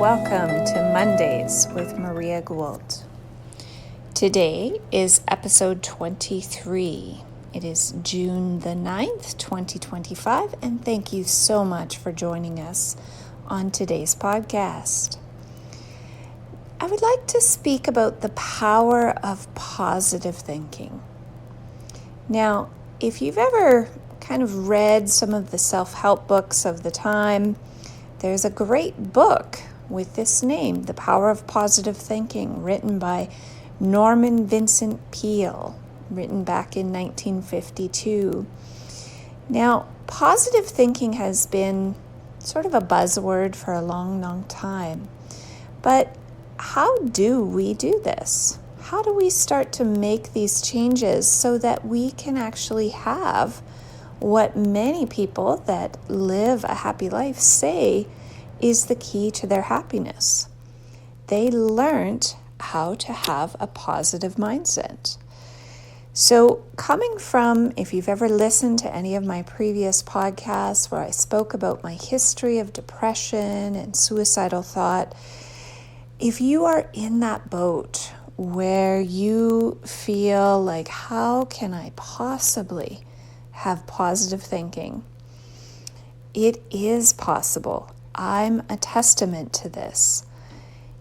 welcome to Mondays with Maria Gould. Today is episode 23. It is June the 9th, 2025, and thank you so much for joining us on today's podcast. I would like to speak about the power of positive thinking. Now, if you've ever kind of read some of the self-help books of the time, there's a great book with this name, The Power of Positive Thinking, written by Norman Vincent Peale, written back in 1952. Now, positive thinking has been sort of a buzzword for a long time. But how do we do this? How do we start to make these changes so that we can actually have what many people that live a happy life say is the key to their happiness? They learned how to have a positive mindset. So coming from, if you've ever listened to any of my previous podcasts where I spoke about my history of depression and suicidal thought, if you are in that boat where you feel like, how can I possibly have positive thinking? It is possible. I'm a testament to this.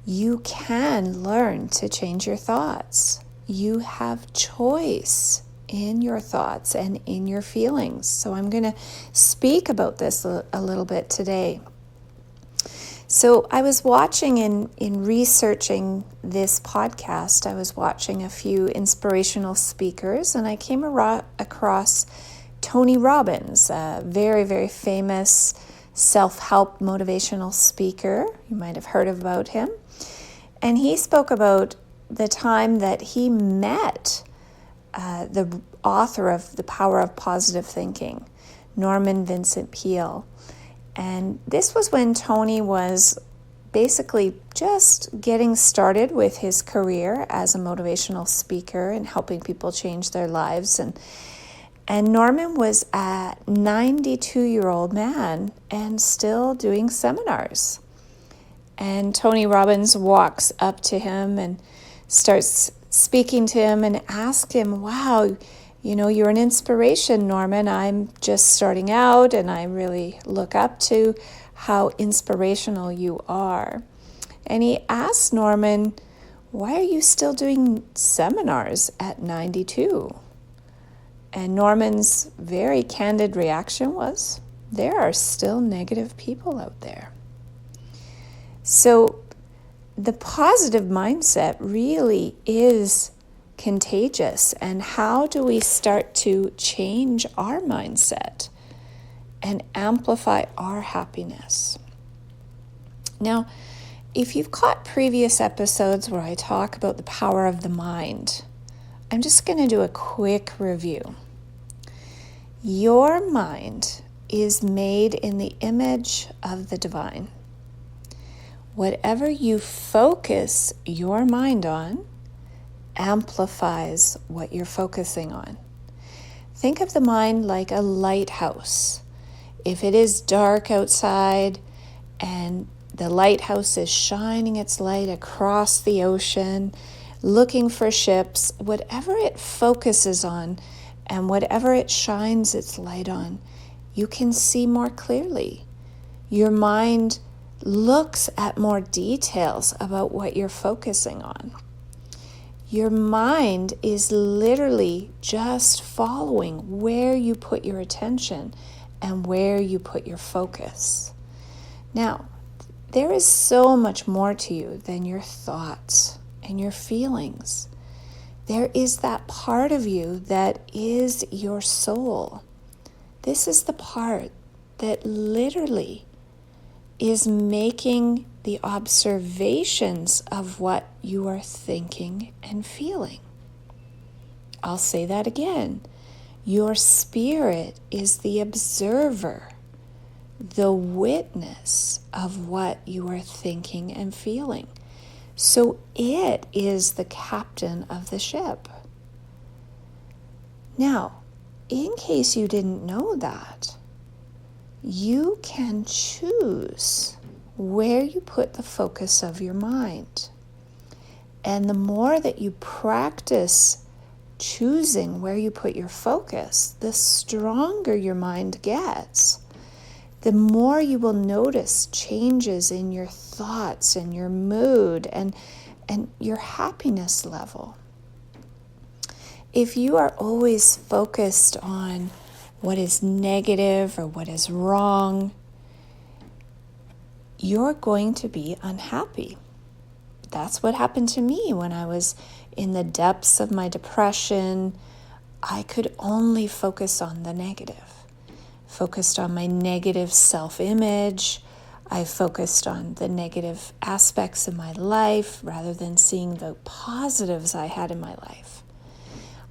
You can learn to change your thoughts. You have choice in your thoughts and in your feelings. So I'm going to speak about this a little bit today. So I was watching in researching this podcast, I was watching a few inspirational speakers, and I came across Tony Robbins, a very, very famous self-help motivational speaker. You might have heard about him. And he spoke about the time that he met the author of The Power of Positive Thinking, Norman Vincent Peale. And this was when Tony was basically just getting started with his career as a motivational speaker and helping people change their lives. And Norman was a 92-year-old man and still doing seminars. And Tony Robbins walks up to him and starts speaking to him and asks him, wow, you're an inspiration, Norman. I'm just starting out and I really look up to how inspirational you are. And he asked Norman, why are you still doing seminars at 92? And Norman's very candid reaction was, there are still negative people out there. So the positive mindset really is contagious. And how do we start to change our mindset and amplify our happiness? Now, if you've caught previous episodes where I talk about the power of the mind, I'm just going to do a quick review. Your mind is made in the image of the divine. Whatever you focus your mind on amplifies what you're focusing on. Think of the mind like a lighthouse. If it is dark outside and the lighthouse is shining its light across the ocean, looking for ships, whatever it focuses on and whatever it shines its light on, you can see more clearly. Your mind looks at more details about what you're focusing on. Your mind is literally just following where you put your attention and where you put your focus. Now, there is so much more to you than your thoughts and your feelings. There is that part of you that is your soul. This is the part that literally is making the observations of what you are thinking and feeling. I'll say that again. Your spirit is the observer, the witness of what you are thinking and feeling. So it is the captain of the ship. Now, in case you didn't know that, you can choose where you put the focus of your mind. And the more that you practice choosing where you put your focus, the stronger your mind gets. The more you will notice changes in your thoughts and your mood and your happiness level. If you are always focused on what is negative or what is wrong, you're going to be unhappy. That's what happened to me when I was in the depths of my depression. I could only focus on the negative. Focused on my negative self-image. I focused on the negative aspects of my life rather than seeing the positives I had in my life.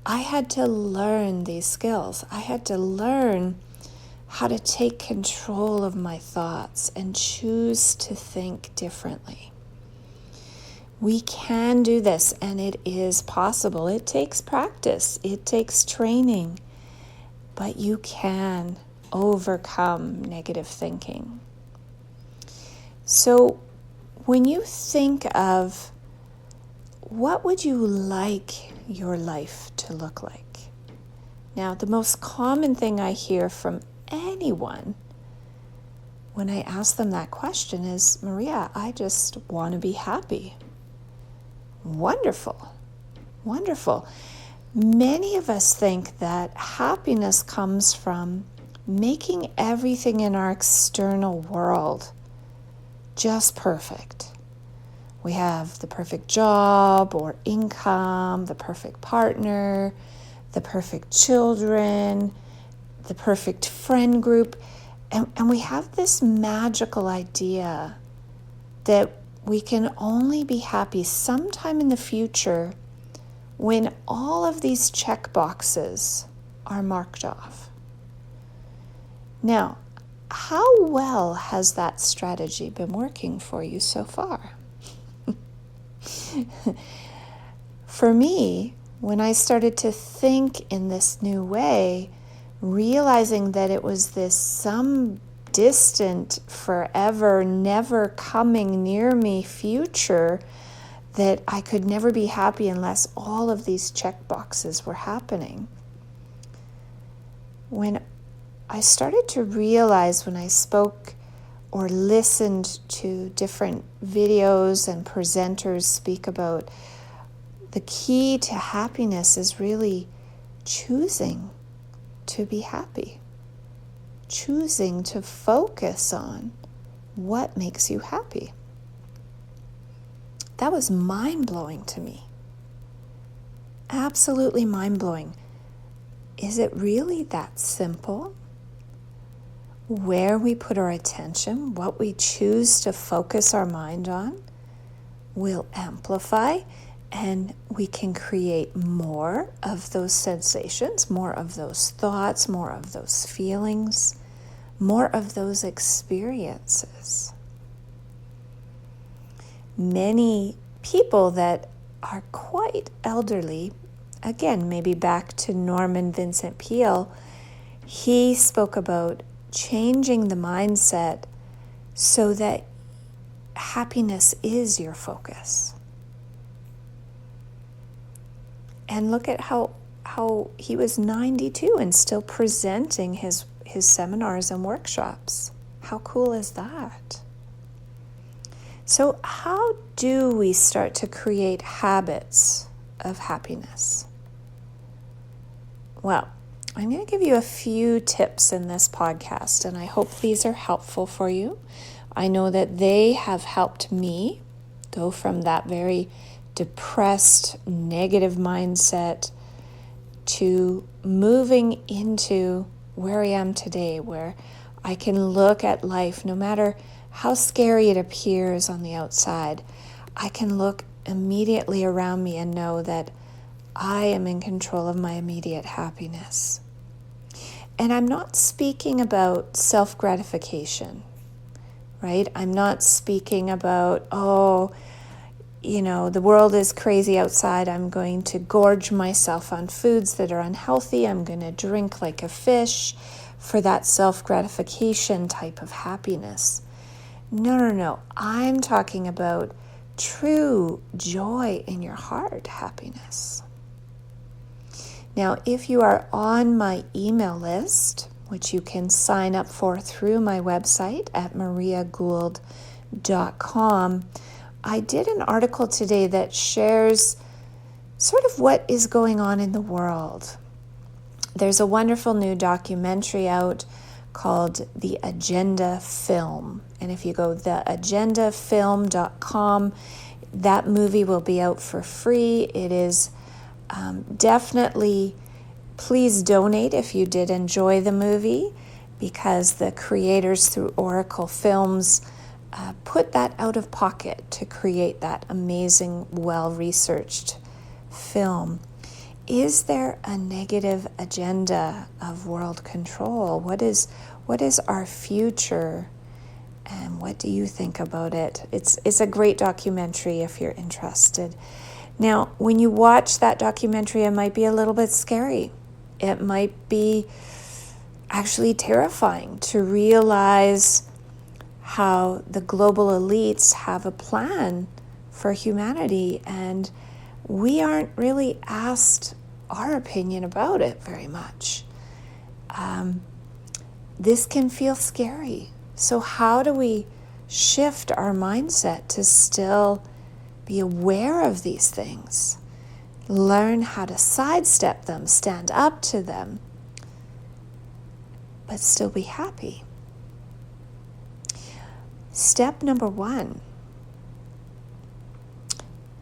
I had to learn these skills. I had to learn how to take control of my thoughts and choose to think differently. We can do this, and it is possible. It takes practice. It takes training. But you can overcome negative thinking. So when you think of what would you like your life to look like? Now, the most common thing I hear from anyone when I ask them that question is, Maria, I just want to be happy. Wonderful. Wonderful. Many of us think that happiness comes from making everything in our external world just perfect. We have the perfect job or income, the perfect partner, the perfect children, the perfect friend group. And we have this magical idea that we can only be happy sometime in the future when all of these check boxes are marked off. Now, how well has that strategy been working for you so far? For me, when I started to think in this new way, realizing that it was this some distant, forever, never coming near me future, that I could never be happy unless all of these check boxes were happening. When I started to realize, when I spoke or listened to different videos and presenters speak about the key to happiness is really choosing to be happy, choosing to focus on what makes you happy. That was mind-blowing to me. Absolutely mind-blowing. Is it really that simple? Where we put our attention, what we choose to focus our mind on, will amplify, and we can create more of those sensations, more of those thoughts, more of those feelings, more of those experiences. Many people that are quite elderly, again, maybe back to Norman Vincent Peale, he spoke about changing the mindset so that happiness is your focus. And look at how he was 92 and still presenting his seminars and workshops. How cool is that? So how do we start to create habits of happiness? Well, I'm going to give you a few tips in this podcast, and I hope these are helpful for you. I know that they have helped me go from that very depressed, negative mindset to moving into where I am today, where I can look at life, no matter how scary it appears on the outside, I can look immediately around me and know that I am in control of my immediate happiness. And I'm not speaking about self-gratification, right? I'm not speaking about, the world is crazy outside. I'm going to gorge myself on foods that are unhealthy. I'm going to drink like a fish for that self-gratification type of happiness. No. I'm talking about true joy in your heart, happiness. Now, if you are on my email list, which you can sign up for through my website at mariagould.com, I did an article today that shares sort of what is going on in the world. There's a wonderful new documentary out called The Agenda Film. And if you go theagendafilm.com, that movie will be out for free. It is definitely, please donate if you did enjoy the movie, because the creators through Oracle Films put that out of pocket to create that amazing, well-researched film. Is there a negative agenda of world control? What is our future, and what do you think about it? It's a great documentary if you're interested. Now, when you watch that documentary, it might be a little bit scary. It might be actually terrifying to realize how the global elites have a plan for humanity, and we aren't really asked our opinion about it very much. This can feel scary. So how do we shift our mindset to still be aware of these things, learn how to sidestep them, stand up to them, but still be happy? Step number 1.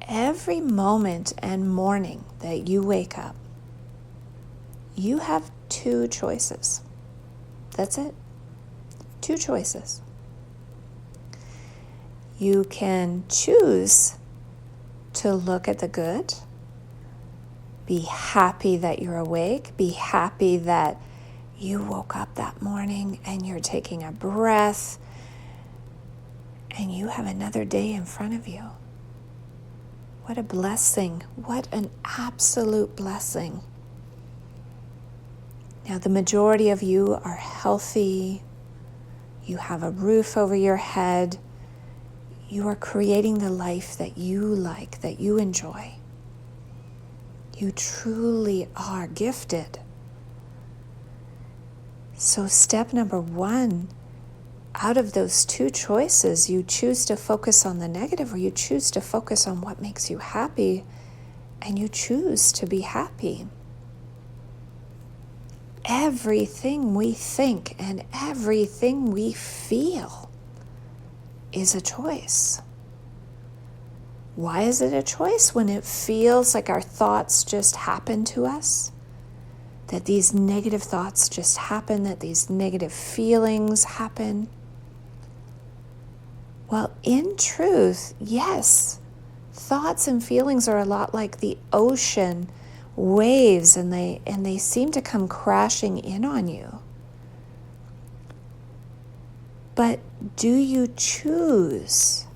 Every moment and morning that you wake up, you have 2 choices. That's it. 2 choices. You can choose to look at the good, be happy that you're awake, be happy that you woke up that morning and you're taking a breath and you have another day in front of you. What a blessing. What an absolute blessing. Now, the majority of you are healthy. You have a roof over your head. You are creating the life that you like, that you enjoy. You truly are gifted. So step number 1, out of those 2 choices, you choose to focus on the negative, or you choose to focus on what makes you happy, and you choose to be happy. Everything we think and everything we feel is a choice. Why is it a choice when it feels like our thoughts just happen to us? That these negative thoughts just happen, that these negative feelings happen? Well, in truth, yes, thoughts and feelings are a lot like the ocean waves, and they seem to come crashing in on you. But do you choose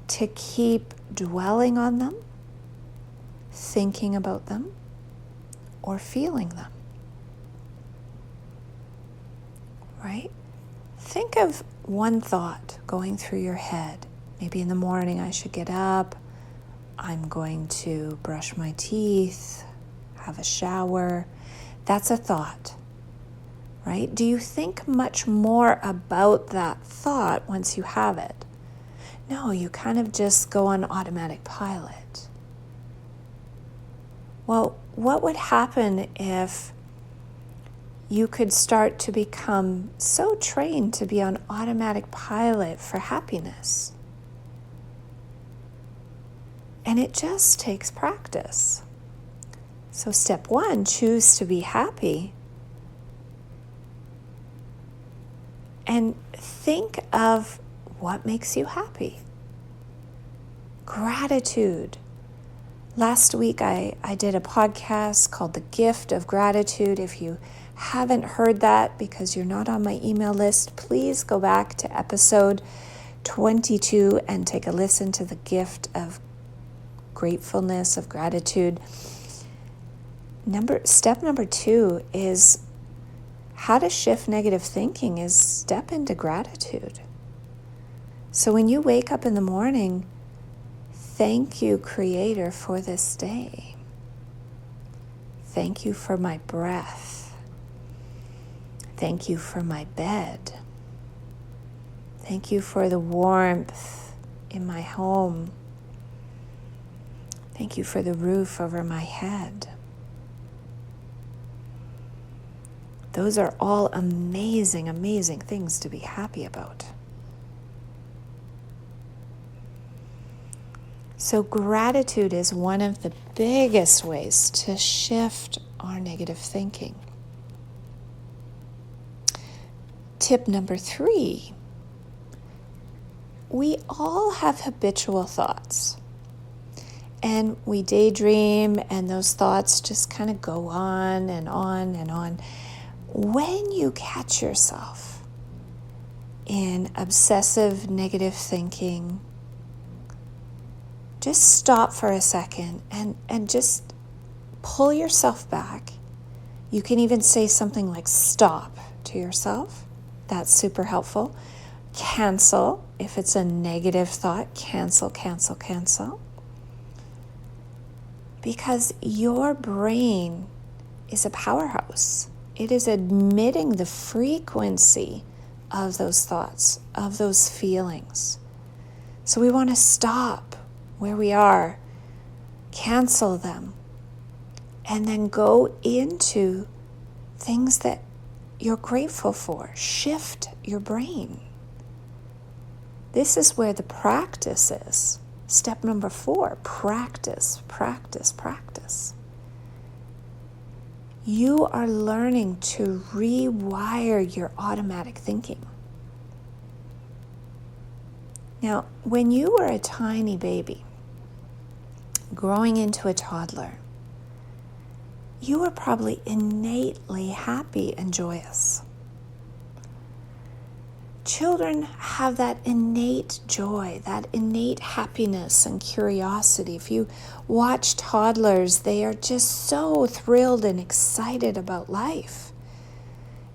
to keep dwelling on them, thinking about them, or feeling them? Right? Think of one thought going through your head. Maybe in the morning, I should get up, I'm going to brush my teeth, have a shower. That's a thought, right? Do you think much more about that thought once you have it? No, you kind of just go on automatic pilot. Well, what would happen if you could start to become so trained to be on automatic pilot for happiness? And it just takes practice. So step 1, choose to be happy. And think of what makes you happy. Gratitude. Last week I did a podcast called The Gift of Gratitude. If you haven't heard that because you're not on my email list, please go back to episode 22 and take a listen to The Gift of Gratefulness, of Gratitude. Step number 2 is how to shift negative thinking is step into gratitude. So when you wake up in the morning, thank you, Creator, for this day. Thank you for my breath. Thank you for my bed. Thank you for the warmth in my home. Thank you for the roof over my head. Those are all amazing, amazing things to be happy about. So gratitude is one of the biggest ways to shift our negative thinking. Tip number 3, we all have habitual thoughts. And we daydream, and those thoughts just kind of go on and on and on. When you catch yourself in obsessive negative thinking, just stop for a second and just pull yourself back. You can even say something like stop to yourself. That's super helpful. Cancel. If it's a negative thought, cancel, cancel, cancel. Because your brain is a powerhouse. It is admitting the frequency of those thoughts, of those feelings. So we want to stop where we are, cancel them, and then go into things that you're grateful for. Shift your brain. This is where the practice is. Step number 4, practice, practice, practice. You are learning to rewire your automatic thinking. Now, when you were a tiny baby, growing into a toddler, you were probably innately happy and joyous. Children have that innate joy, that innate happiness and curiosity. If you watch toddlers, they are just so thrilled and excited about life.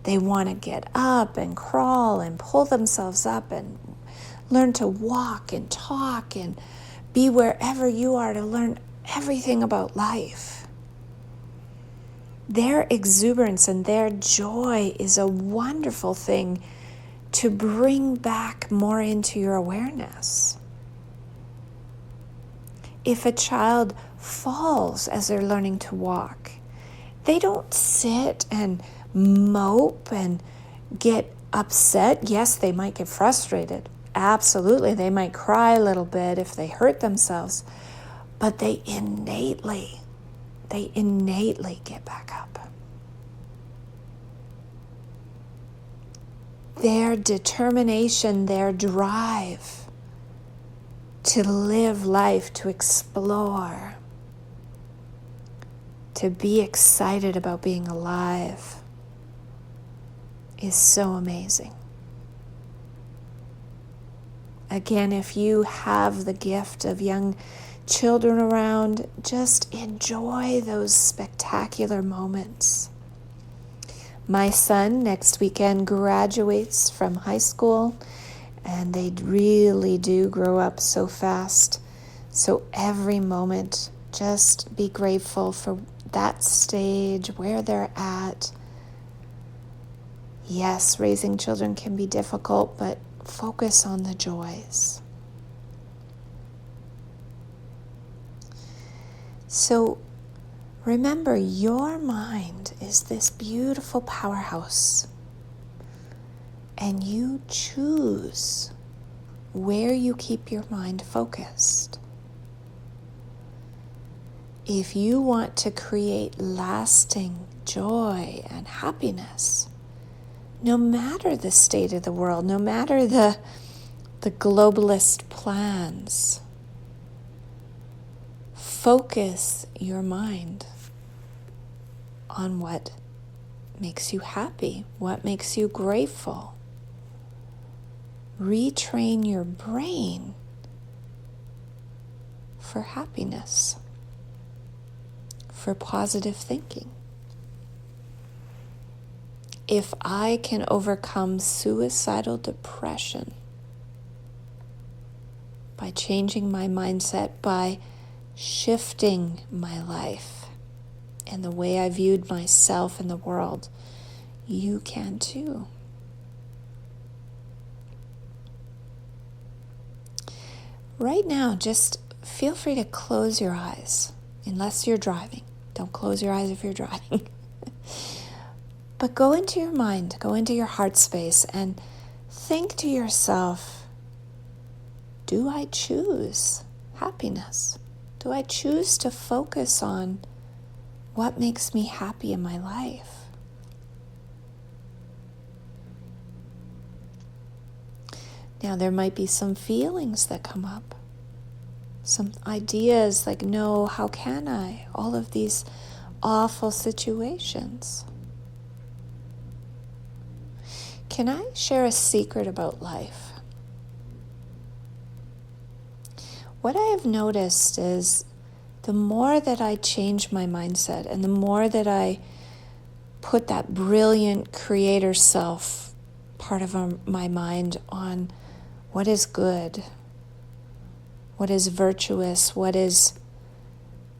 They want to get up and crawl and pull themselves up and learn to walk and talk and be wherever you are to learn everything about life. Their exuberance and their joy is a wonderful thing to bring back more into your awareness. If a child falls as they're learning to walk, they don't sit and mope and get upset. Yes, they might get frustrated. Absolutely, they might cry a little bit if they hurt themselves, but they innately get back up. Their determination, their drive to live life, to explore, to be excited about being alive is so amazing. Again, if you have the gift of young children around, just enjoy those spectacular moments. My son next weekend graduates from high school, and they really do grow up so fast. So every moment, just be grateful for that stage, where they're at. Yes, raising children can be difficult, but focus on the joys. So remember, your mind is this beautiful powerhouse, and you choose where you keep your mind focused. If you want to create lasting joy and happiness, no matter the state of the world, no matter the globalist plans, focus your mind on what makes you happy, what makes you grateful. Retrain your brain for happiness, for positive thinking. If I can overcome suicidal depression, by changing my mindset, by shifting my life and the way I viewed myself and the world, you can too. Right now, just feel free to close your eyes, unless you're driving. Don't close your eyes if you're driving. But go into your mind, go into your heart space, and think to yourself, do I choose happiness? Do I choose to focus on what makes me happy in my life? Now, there might be some feelings that come up, some ideas like, no, how can I? All of these awful situations. Can I share a secret about life? What I have noticed is the more that I change my mindset and the more that I put that brilliant creator self part of my mind on what is good, what is virtuous, what is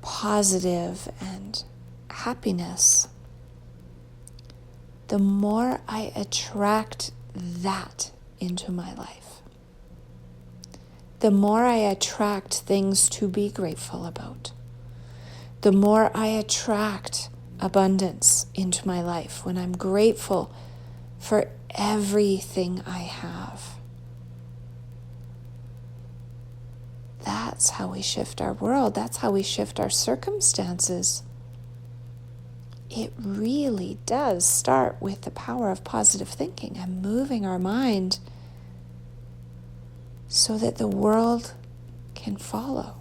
positive and happiness, the more I attract that into my life. The more I attract things to be grateful about. The more I attract abundance into my life when I'm grateful for everything I have. That's how we shift our world. That's how we shift our circumstances. It really does start with the power of positive thinking and moving our mind so that the world can follow.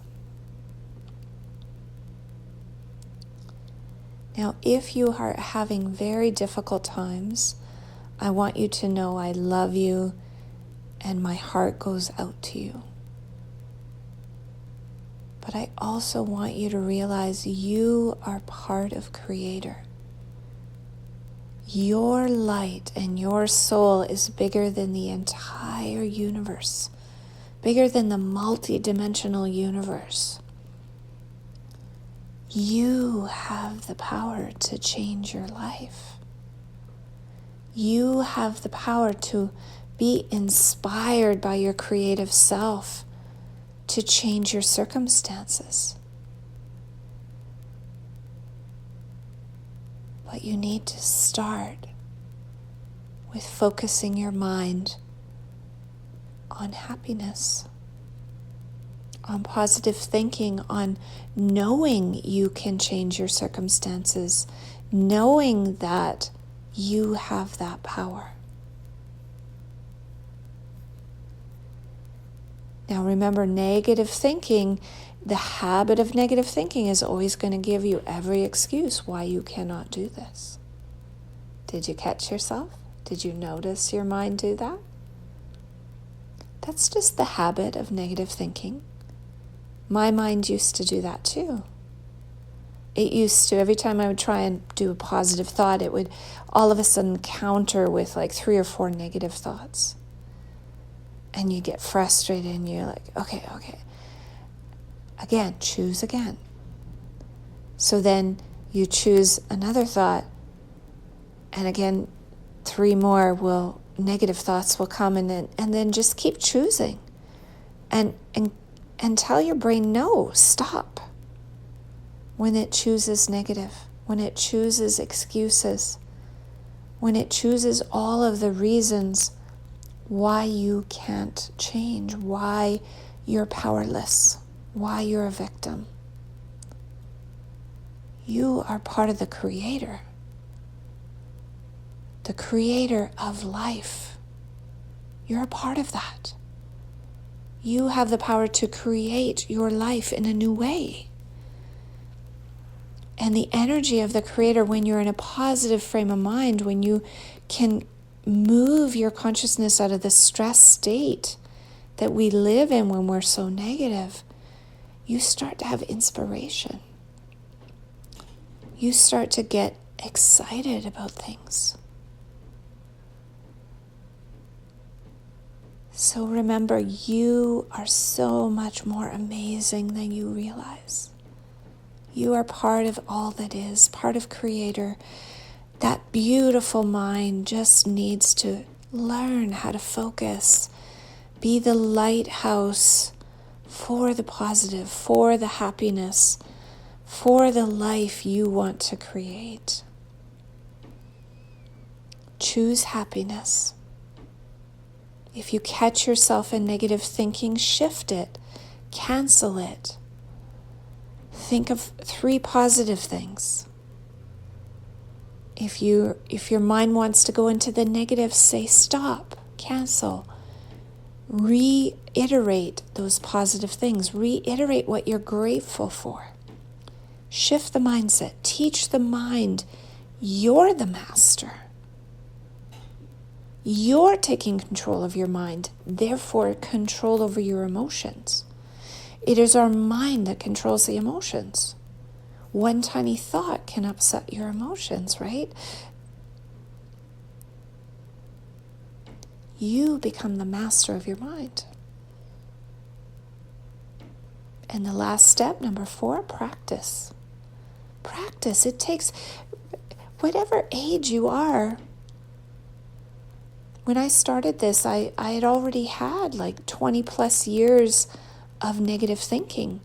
Now, if you are having very difficult times, I want you to know I love you and my heart goes out to you. But I also want you to realize you are part of Creator. Your light and your soul is bigger than the entire universe, bigger than the multi-dimensional universe. You have the power to change your life. You have the power to be inspired by your creative self to change your circumstances. But you need to start with focusing your mind on happiness, on positive thinking, on knowing you can change your circumstances, knowing that you have that power. Now remember, negative thinking, the habit of negative thinking is always going to give you every excuse why you cannot do this. Did you catch yourself? Did you notice your mind do that? That's just the habit of negative thinking. My mind used to do that too. It used to, every time I would try and do a positive thought, it would all of a sudden counter with like 3 or 4 negative thoughts. And you get frustrated and you're like, okay. Again, choose again. So then you choose another thought, and again, 3 more negative thoughts will come, and then just keep choosing. And tell your brain, no, stop. When it chooses negative, when it chooses excuses, when it chooses all of the reasons why you can't change, why you're powerless, why you're a victim. You are part of the Creator of life. You're a part of that. You have the power to create your life in a new way. And the energy of the Creator, when you're in a positive frame of mind, when you can move your consciousness out of the stress state that we live in when we're so negative, you start to have inspiration. You start to get excited about things. So remember, you are so much more amazing than you realize. You are part of all that is, part of Creator. That beautiful mind just needs to learn how to focus, be the lighthouse for the positive, for the happiness, for the life you want to create. Choose happiness. If you catch yourself in negative thinking, shift it, cancel it. Think of 3 positive things. If your mind wants to go into the negative, say stop, cancel. Reiterate those positive things. Reiterate what you're grateful for. Shift the mindset. Teach the mind you're the master. You're taking control of your mind, therefore control over your emotions. It is our mind that controls the emotions. One tiny thought can upset your emotions, right? You become the master of your mind. And the last step, number 4, practice. Practice. It takes, whatever age you are. When I started this, I had already had like 20 plus years of negative thinking.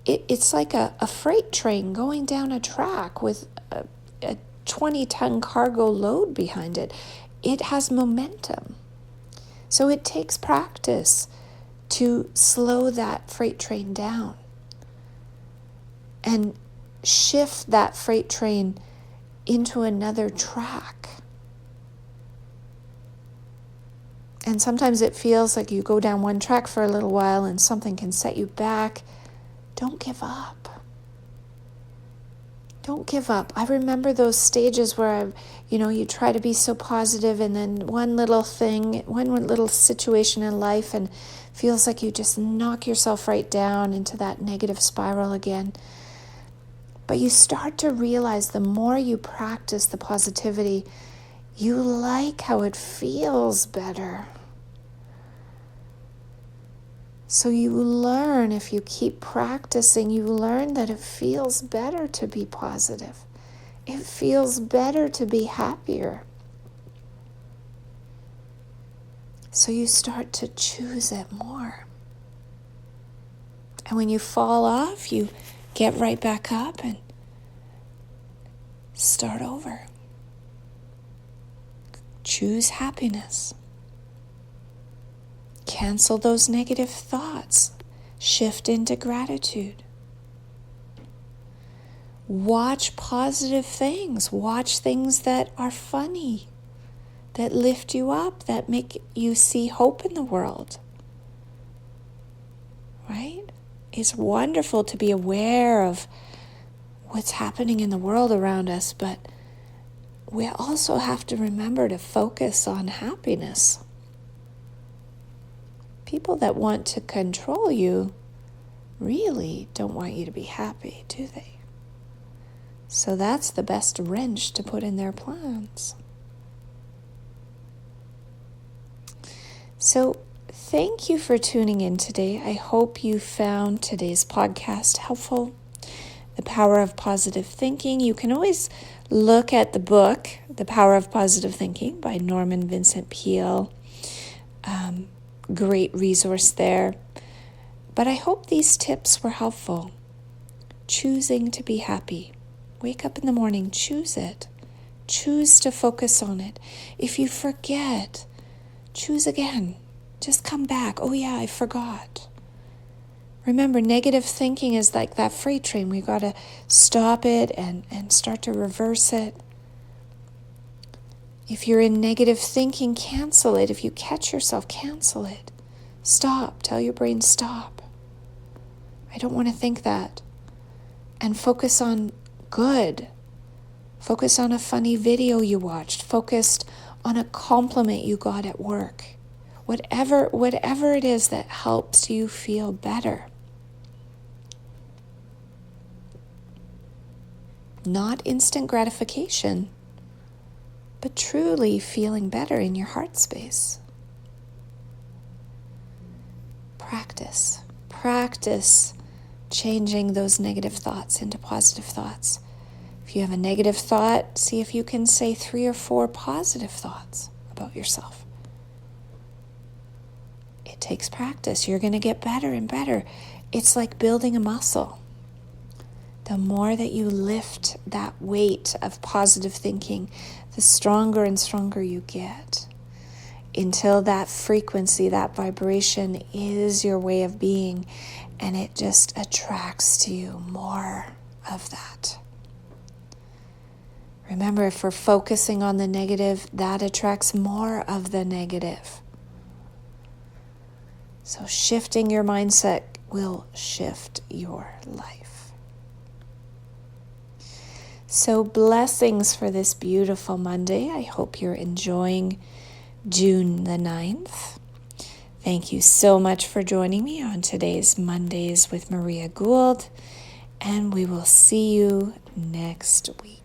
It's like a freight train going down a track with a 20-ton cargo load behind it. It has momentum. So it takes practice to slow that freight train down and shift that freight train into another track. And sometimes it feels like you go down one track for a little while and something can set you back. Don't give up. Don't give up. I remember those stages where you try to be so positive, and then one little thing, one little situation in life, and feels like you just knock yourself right down into that negative spiral again. But you start to realize the more you practice the positivity, you like how it feels better. So you learn, if you keep practicing, you learn that it feels better to be positive. It feels better to be happier. So you start to choose it more. And when you fall off, you get right back up and start over. Choose happiness. Cancel those negative thoughts. Shift into gratitude. Watch positive things. Watch things that are funny, that lift you up, that make you see hope in the world. Right? It's wonderful to be aware of what's happening in the world around us, but we also have to remember to focus on happiness. People that want to control you really don't want you to be happy, do they? So that's the best wrench to put in their plans. So thank you for tuning in today. I hope you found today's podcast helpful. The Power of Positive Thinking. You can always look at the book, The Power of Positive Thinking by Norman Vincent Peale. Great resource there. But I hope these tips were helpful. Choosing to be happy. Wake up in the morning, choose it. Choose to focus on it. If you forget, choose again. Just come back. Oh yeah, I forgot. Remember, negative thinking is like that freight train. We got to stop it and start to reverse it. If you're in negative thinking, cancel it. If you catch yourself, cancel it. Stop. Tell your brain, stop. I don't want to think that. And focus on good. Focus on a funny video you watched. Focus on a compliment you got at work. Whatever it is that helps you feel better. Not instant gratification, but truly feeling better in your heart space. practice. Practice changing those negative thoughts into positive thoughts. If you have a negative thought, see if you can say 3 or 4 positive thoughts about yourself. It takes practice. You're going to get better and better. It's like building a muscle. The more that you lift that weight of positive thinking, the stronger and stronger you get, until that frequency, that vibration is your way of being, and it just attracts to you more of that. Remember, if we're focusing on the negative, that attracts more of the negative. So shifting your mindset will shift your life. So blessings for this beautiful Monday. I hope you're enjoying June the 9th. Thank you so much for joining me on today's Mondays with Maria Gould, and we will see you next week.